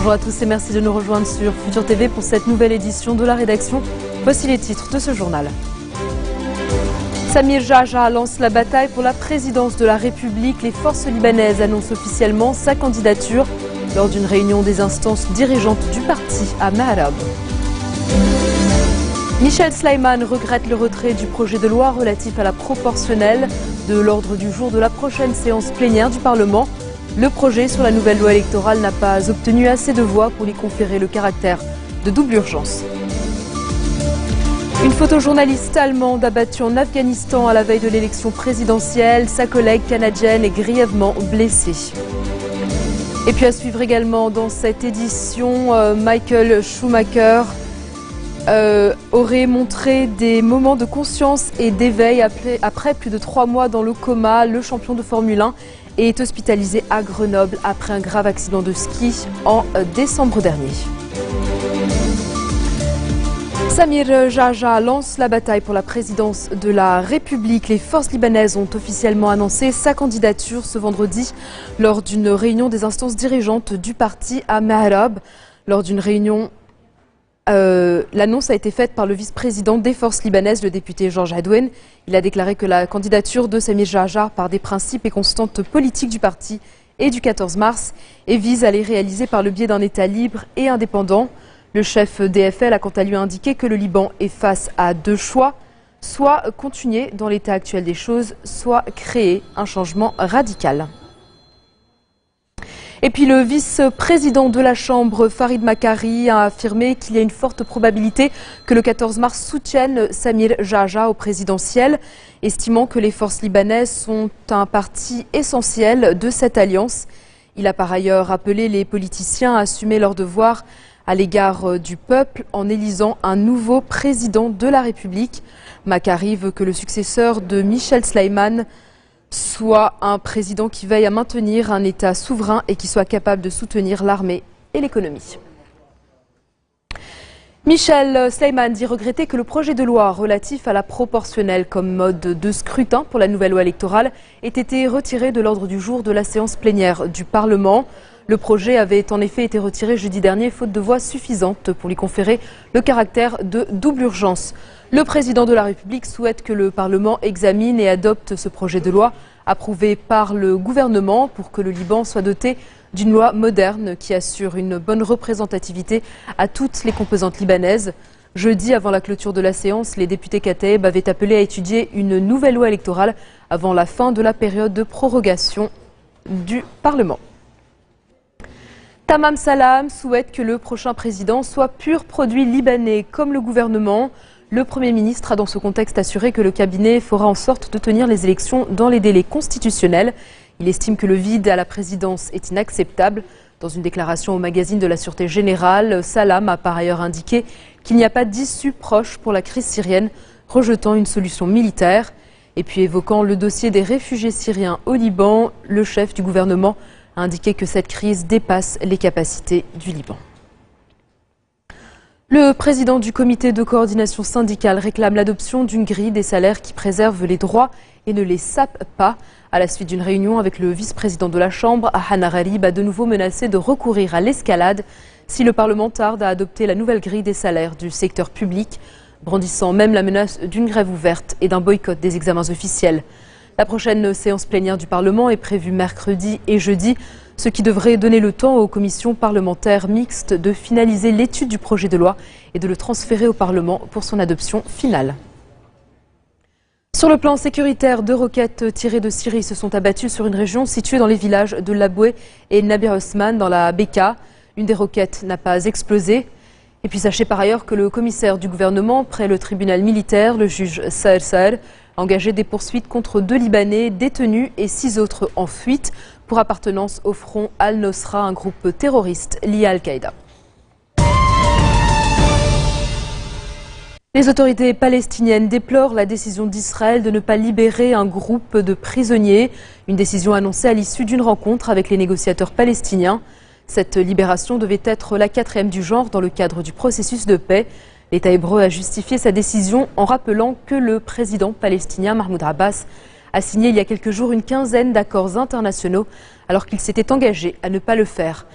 Bonjour à tous et merci de nous rejoindre sur Futur TV pour cette nouvelle édition de la rédaction. Voici les titres de ce journal. Samir Jaja lance la bataille pour la présidence de la République. Les forces libanaises annoncent officiellement sa candidature lors d'une réunion des instances dirigeantes du parti à Mahrab. Michel Sleiman regrette le retrait du projet de loi relatif à la proportionnelle de l'ordre du jour de la prochaine séance plénière du Parlement. Le projet sur la nouvelle loi électorale n'a pas obtenu assez de voix pour lui conférer le caractère de double urgence. Une photojournaliste allemande abattue en Afghanistan à la veille de l'élection présidentielle. Sa collègue canadienne est grièvement blessée. Et puis à suivre également dans cette édition, Michael Schumacher aurait montré des moments de conscience et d'éveil après plus de 3 mois dans le coma. Le champion de Formule 1 est hospitalisé à Grenoble après un grave accident de ski en décembre dernier. Samir Jaja lance la bataille pour la présidence de la République. Les forces libanaises ont officiellement annoncé sa candidature ce vendredi lors d'une réunion des instances dirigeantes du parti à Mahrab. Lors d'une réunion, l'annonce a été faite par le vice-président des forces libanaises, le député Georges Adouen. Il a déclaré que la candidature de Samir Jaja, par des principes et constantes politiques du parti et du 14 mars, et vise à les réaliser par le biais d'un État libre et indépendant. Le chef DFL a quant à lui indiqué que le Liban est face à 2 choix, soit continuer dans l'état actuel des choses, soit créer un changement radical. Et puis le vice-président de la Chambre, Farid Makari, a affirmé qu'il y a une forte probabilité que le 14 mars soutienne Samir Jaja au présidentiel, estimant que les forces libanaises sont un parti essentiel de cette alliance. Il a par ailleurs appelé les politiciens à assumer leurs devoirs à l'égard du peuple en élisant un nouveau président de la République. Makari veut que le successeur de Michel Sleiman soit un président qui veille à maintenir un État souverain et qui soit capable de soutenir l'armée et l'économie. Michel Sleiman dit regretter que le projet de loi relatif à la proportionnelle comme mode de scrutin pour la nouvelle loi électorale ait été retiré de l'ordre du jour de la séance plénière du Parlement. Le projet avait en effet été retiré jeudi dernier faute de voix suffisantes pour lui conférer le caractère de double urgence. Le président de la République souhaite que le Parlement examine et adopte ce projet de loi approuvé par le gouvernement pour que le Liban soit doté d'une loi moderne qui assure une bonne représentativité à toutes les composantes libanaises. Jeudi, avant la clôture de la séance, les députés Kataeb avaient appelé à étudier une nouvelle loi électorale avant la fin de la période de prorogation du Parlement. Tamam Salam souhaite que le prochain président soit pur produit libanais comme le gouvernement. Le Premier ministre a dans ce contexte assuré que le cabinet fera en sorte de tenir les élections dans les délais constitutionnels. Il estime que le vide à la présidence est inacceptable. Dans une déclaration au magazine de la Sûreté Générale, Salam a par ailleurs indiqué qu'il n'y a pas d'issue proche pour la crise syrienne, rejetant une solution militaire. Et puis évoquant le dossier des réfugiés syriens au Liban, le chef du gouvernement a indiqué que cette crise dépasse les capacités du Liban. Le président du comité de coordination syndicale réclame l'adoption d'une grille des salaires qui préserve les droits et ne les sape pas. À la suite d'une réunion avec le vice-président de la Chambre, Ahana Gharib a de nouveau menacé de recourir à l'escalade si le Parlement tarde à adopter la nouvelle grille des salaires du secteur public, brandissant même la menace d'une grève ouverte et d'un boycott des examens officiels. La prochaine séance plénière du Parlement est prévue mercredi et jeudi, ce qui devrait donner le temps aux commissions parlementaires mixtes de finaliser l'étude du projet de loi et de le transférer au Parlement pour son adoption finale. Sur le plan sécuritaire, 2 roquettes tirées de Syrie se sont abattues sur une région située dans les villages de Laboué et Nabi Osman dans la Beka. Une des roquettes n'a pas explosé. Et puis sachez par ailleurs que le commissaire du gouvernement près le tribunal militaire, le juge Saher Saher, a engagé des poursuites contre 2 Libanais détenus et 6 autres en fuite pour appartenance au front Al-Nosra, un groupe terroriste lié à Al-Qaïda. Les autorités palestiniennes déplorent la décision d'Israël de ne pas libérer un groupe de prisonniers, une décision annoncée à l'issue d'une rencontre avec les négociateurs palestiniens. Cette libération devait être la 4e du genre dans le cadre du processus de paix. L'État hébreu a justifié sa décision en rappelant que le président palestinien Mahmoud Abbas a signé il y a quelques jours une quinzaine d'accords internationaux alors qu'il s'était engagé à ne pas le faire.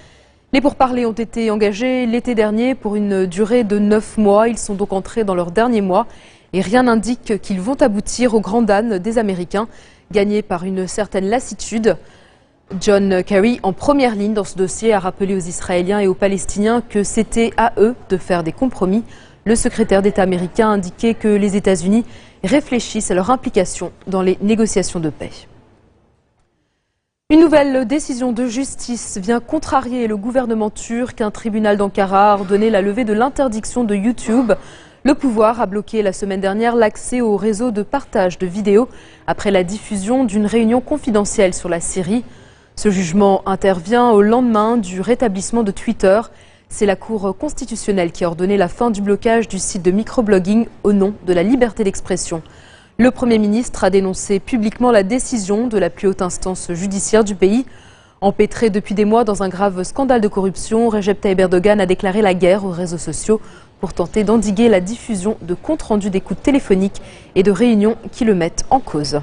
Les pourparlers ont été engagés l'été dernier pour une durée de 9 mois. Ils sont donc entrés dans leur dernier mois et rien n'indique qu'ils vont aboutir au grand âne des Américains, gagnés par une certaine lassitude. John Kerry, en première ligne dans ce dossier, a rappelé aux Israéliens et aux Palestiniens que c'était à eux de faire des compromis. Le secrétaire d'État américain a indiqué que les États-Unis réfléchissent à leur implication dans les négociations de paix. Une nouvelle décision de justice vient contrarier le gouvernement turc. Un tribunal d'Ankara a ordonné la levée de l'interdiction de YouTube. Le pouvoir a bloqué la semaine dernière l'accès au réseau de partage de vidéos après la diffusion d'une réunion confidentielle sur la Syrie. Ce jugement intervient au lendemain du rétablissement de Twitter. C'est la Cour constitutionnelle qui a ordonné la fin du blocage du site de microblogging au nom de la liberté d'expression. Le Premier ministre a dénoncé publiquement la décision de la plus haute instance judiciaire du pays. Empêtré depuis des mois dans un grave scandale de corruption, Recep Tayyip Erdogan a déclaré la guerre aux réseaux sociaux pour tenter d'endiguer la diffusion de comptes rendus d'écoute téléphoniques et de réunions qui le mettent en cause.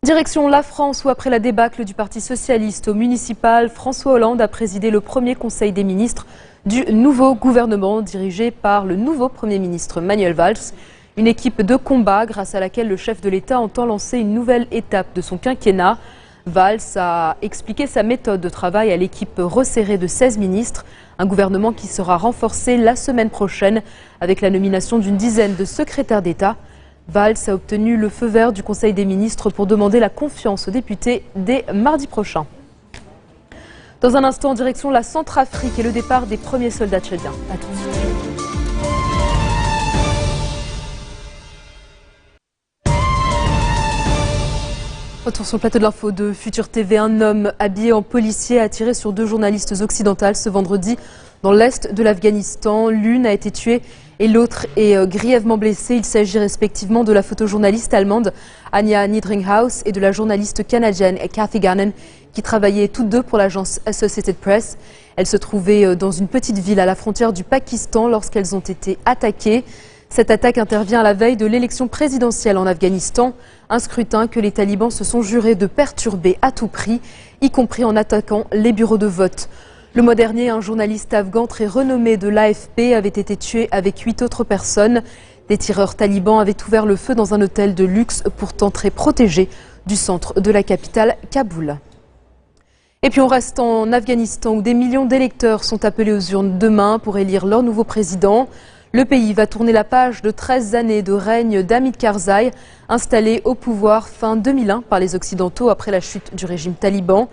Direction la France, où après la débâcle du Parti socialiste au municipal, François Hollande a présidé le premier conseil des ministres du nouveau gouvernement dirigé par le nouveau Premier ministre Manuel Valls. Une équipe de combat grâce à laquelle le chef de l'État entend lancer une nouvelle étape de son quinquennat. Valls a expliqué sa méthode de travail à l'équipe resserrée de 16 ministres. Un gouvernement qui sera renforcé la semaine prochaine avec la nomination d'une dizaine de secrétaires d'État. Valls a obtenu le feu vert du Conseil des ministres pour demander la confiance aux députés dès mardi prochain. Dans un instant, direction la Centrafrique et le départ des premiers soldats tchadiens. À tout de suite. Retour sur le plateau de l'info de Futur TV. Un homme habillé en policier a tiré sur 2 journalistes occidentales ce vendredi dans l'est de l'Afghanistan. L'une a été tuée et l'autre est grièvement blessée. Il s'agit respectivement de la photojournaliste allemande Anja Niedringhaus et de la journaliste canadienne Kathy Gannon qui travaillaient toutes deux pour l'agence Associated Press. Elles se trouvaient dans une petite ville à la frontière du Pakistan lorsqu'elles ont été attaquées. Cette attaque intervient à la veille de l'élection présidentielle en Afghanistan, un scrutin que les talibans se sont jurés de perturber à tout prix, y compris en attaquant les bureaux de vote. Le mois dernier, un journaliste afghan très renommé de l'AFP avait été tué avec 8 autres personnes. Des tireurs talibans avaient ouvert le feu dans un hôtel de luxe pourtant très protégé du centre de la capitale, Kaboul. Et puis on reste en Afghanistan où des millions d'électeurs sont appelés aux urnes demain pour élire leur nouveau président. Le pays va tourner la page de 13 années de règne d'Hamid Karzai, installé au pouvoir fin 2001 par les Occidentaux après la chute du régime taliban.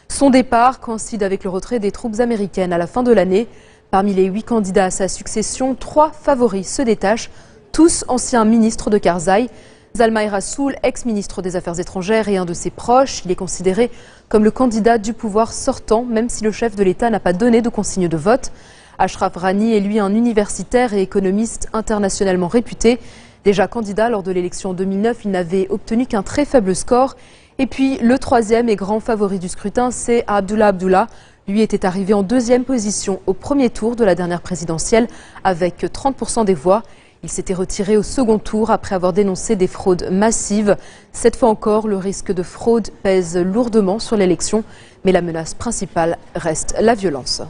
Son départ coïncide avec le retrait des troupes américaines à la fin de l'année. Parmi les 8 candidats à sa succession, 3 favoris se détachent, tous anciens ministres de Karzai. Zalmay Rassoul, ex-ministre des Affaires étrangères et un de ses proches, il est considéré comme le candidat du pouvoir sortant, même si le chef de l'État n'a pas donné de consigne de vote. Ashraf Ghani est lui un universitaire et économiste internationalement réputé. Déjà candidat lors de l'élection en 2009, il n'avait obtenu qu'un très faible score. Et puis le troisième et grand favori du scrutin, c'est Abdullah Abdullah. Lui était arrivé en 2e position au premier tour de la dernière présidentielle avec 30% des voix. Il s'était retiré au second tour après avoir dénoncé des fraudes massives. Cette fois encore, le risque de fraude pèse lourdement sur l'élection, mais la menace principale reste la violence.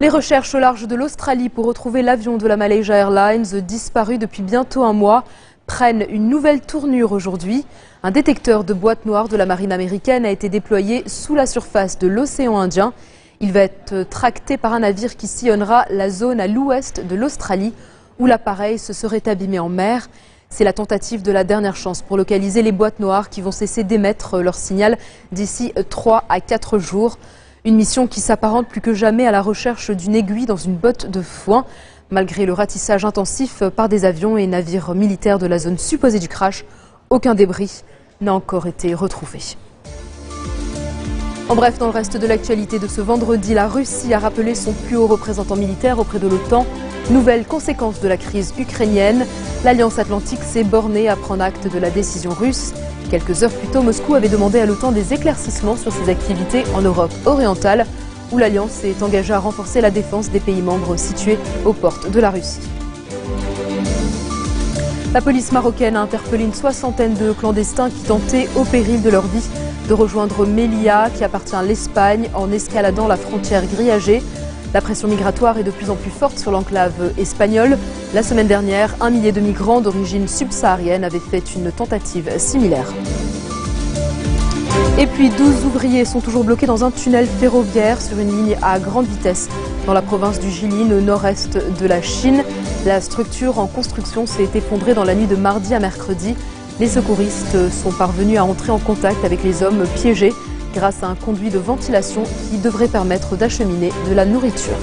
Les recherches au large de l'Australie pour retrouver l'avion de la Malaysia Airlines, disparu depuis bientôt un mois, prennent une nouvelle tournure aujourd'hui. Un détecteur de boîtes noires de la marine américaine a été déployé sous la surface de l'océan Indien. Il va être tracté par un navire qui sillonnera la zone à l'ouest de l'Australie, où l'appareil se serait abîmé en mer. C'est la tentative de la dernière chance pour localiser les boîtes noires qui vont cesser d'émettre leur signal d'ici 3 à 4 jours. Une mission qui s'apparente plus que jamais à la recherche d'une aiguille dans une botte de foin. Malgré le ratissage intensif par des avions et navires militaires de la zone supposée du crash, aucun débris n'a encore été retrouvé. En bref, dans le reste de l'actualité de ce vendredi, la Russie a rappelé son plus haut représentant militaire auprès de l'OTAN. Nouvelle conséquence de la crise ukrainienne. L'Alliance Atlantique s'est bornée à prendre acte de la décision russe. Quelques heures plus tôt, Moscou avait demandé à l'OTAN des éclaircissements sur ses activités en Europe orientale, où l'Alliance s'est engagée à renforcer la défense des pays membres situés aux portes de la Russie. La police marocaine a interpellé une 60aine de clandestins qui tentaient, au péril de leur vie, de rejoindre Melilla, qui appartient à l'Espagne, en escaladant la frontière grillagée. La pression migratoire est de plus en plus forte sur l'enclave espagnole. La semaine dernière, 1 millier de migrants d'origine subsaharienne avaient fait une tentative similaire. Et puis 12 ouvriers sont toujours bloqués dans un tunnel ferroviaire sur une ligne à grande vitesse dans la province du Jilin, au nord-est de la Chine. La structure en construction s'est effondrée dans la nuit de mardi à mercredi. Les secouristes sont parvenus à entrer en contact avec les hommes piégés grâce à un conduit de ventilation qui devrait permettre d'acheminer de la nourriture.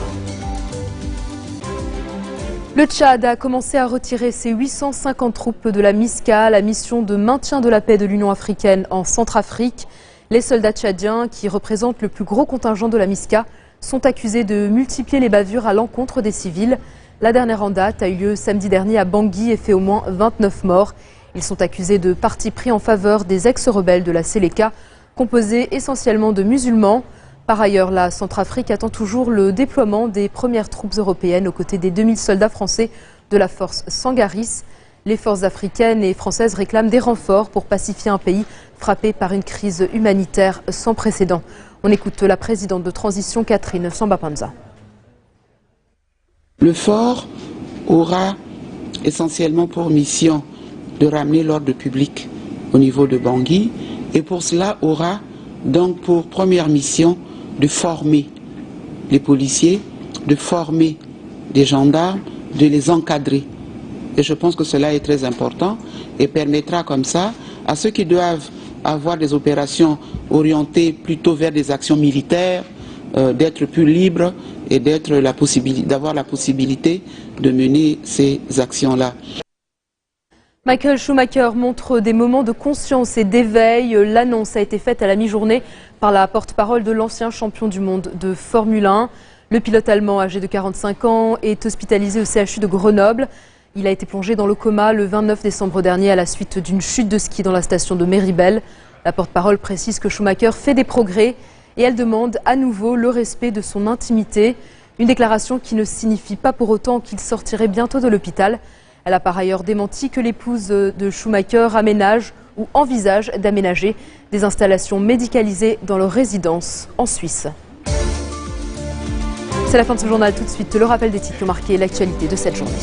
Le Tchad a commencé à retirer ses 850 troupes de la MISCA, la mission de maintien de la paix de l'Union africaine en Centrafrique. Les soldats tchadiens, qui représentent le plus gros contingent de la MISCA, sont accusés de multiplier les bavures à l'encontre des civils. La dernière en date a eu lieu samedi dernier à Bangui et fait au moins 29 morts. Ils sont accusés de parti pris en faveur des ex-rebelles de la Séléka, composés essentiellement de musulmans. Par ailleurs, la Centrafrique attend toujours le déploiement des premières troupes européennes aux côtés des 2000 soldats français de la force Sangaris. Les forces africaines et françaises réclament des renforts pour pacifier un pays frappé par une crise humanitaire sans précédent. On écoute la présidente de transition, Catherine Samba-Panza. Le fort aura essentiellement pour mission de ramener l'ordre public au niveau de Bangui et pour cela aura donc pour première mission de former les policiers, de former des gendarmes, de les encadrer. Et je pense que cela est très important et permettra comme ça à ceux qui doivent avoir des opérations orientées plutôt vers des actions militaires, d'être plus libres et d'avoir la possibilité de mener ces actions-là. Michael Schumacher montre des moments de conscience et d'éveil. L'annonce a été faite à la mi-journée par la porte-parole de l'ancien champion du monde de Formule 1. Le pilote allemand, âgé de 45 ans, est hospitalisé au CHU de Grenoble. Il a été plongé dans le coma le 29 décembre dernier à la suite d'une chute de ski dans la station de Méribel. La porte-parole précise que Schumacher fait des progrès et elle demande à nouveau le respect de son intimité. Une déclaration qui ne signifie pas pour autant qu'il sortirait bientôt de l'hôpital. Elle a par ailleurs démenti que l'épouse de Schumacher aménage ou envisage d'aménager des installations médicalisées dans leur résidence en Suisse. C'est la fin de ce journal. Tout de suite, le rappel des titres qui ont marqué l'actualité de cette journée.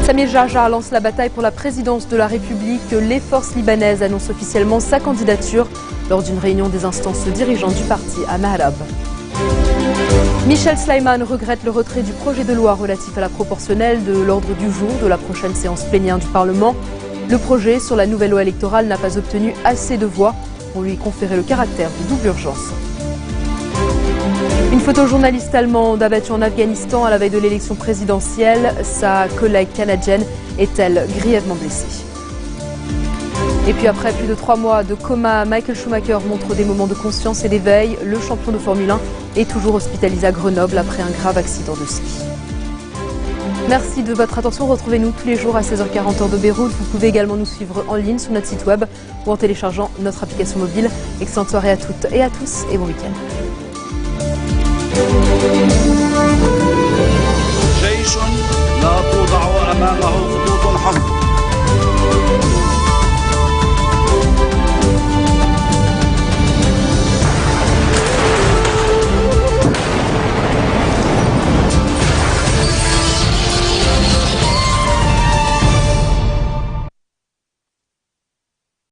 Samir Jarjar lance la bataille pour la présidence de la République. Les forces libanaises annoncent officiellement sa candidature lors d'une réunion des instances dirigeantes du parti à Mahrab. Michel Sleiman regrette le retrait du projet de loi relatif à la proportionnelle de l'ordre du jour de la prochaine séance plénière du Parlement. Le projet sur la nouvelle loi électorale n'a pas obtenu assez de voix pour lui conférer le caractère de double urgence. Une photojournaliste allemande abattue en Afghanistan à la veille de l'élection présidentielle. Sa collègue canadienne est-elle grièvement blessée? Et puis après plus de 3 mois de coma, Michael Schumacher montre des moments de conscience et d'éveil. Le champion de Formule 1 est toujours hospitalisé à Grenoble après un grave accident de ski. Merci de votre attention. Retrouvez-nous tous les jours à 16h40 heure de Beyrouth. Vous pouvez également nous suivre en ligne sur notre site web ou en téléchargeant notre application mobile. Excellente soirée à toutes et à tous et bon week-end. جيش لا توضع أمامه خطوط حمر